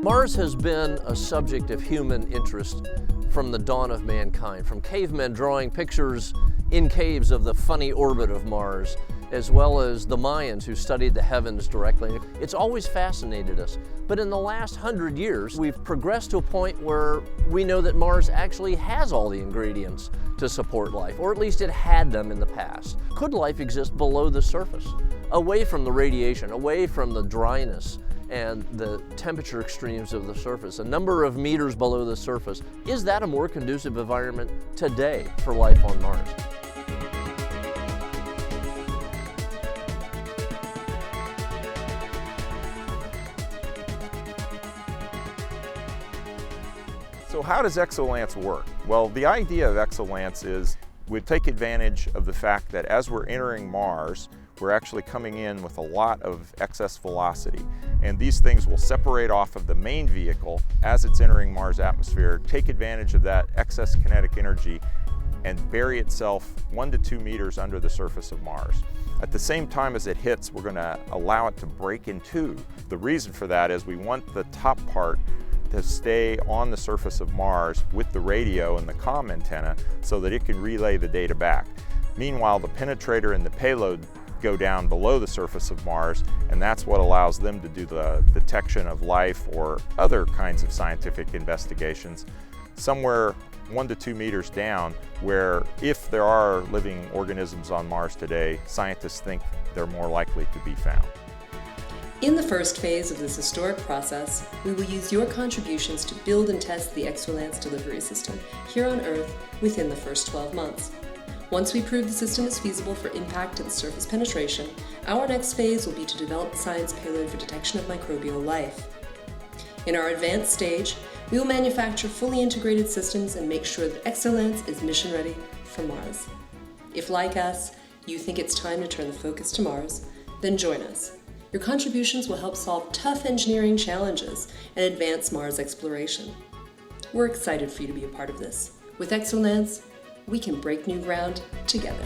Mars has been a subject of human interest from the dawn of mankind, from cavemen drawing pictures in caves of the funny orbit of Mars, as well as the Mayans who studied the heavens directly. It's always fascinated us. But in the last 100 years, we've progressed to a point where we know that Mars actually has all the ingredients to support life, or at least it had them in the past. Could life exist below the surface, away from the radiation, away from the dryness and the temperature extremes of the surface, a number of meters below the surface? Is that a more conducive environment today for life on Mars? So how does ExoLance work? Well, the idea of ExoLance is we take advantage of the fact that as we're entering Mars, we're actually coming in with a lot of excess velocity. And these things will separate off of the main vehicle as it's entering Mars' atmosphere, take advantage of that excess kinetic energy, and bury itself 1 to 2 meters under the surface of Mars. At the same time as it hits, we're going to allow it to break in two. The reason for that is we want the top part to stay on the surface of Mars with the radio and the comm antenna so that it can relay the data back. Meanwhile, the penetrator and the payload go down below the surface of Mars, and that's what allows them to do the detection of life or other kinds of scientific investigations somewhere 1 to 2 meters down, where if there are living organisms on Mars today, scientists think they're more likely to be found. In the first phase of this historic process, we will use your contributions to build and test the ExoLance delivery system here on Earth within the first 12 months. Once we prove the system is feasible for impact and surface penetration, our next phase will be to develop the science payload for detection of microbial life. In our advanced stage, we will manufacture fully integrated systems and make sure that ExoLance is mission ready for Mars. If, like us, you think it's time to turn the focus to Mars, then join us. Your contributions will help solve tough engineering challenges and advance Mars exploration. We're excited for you to be a part of this. With ExoLance, we can break new ground together.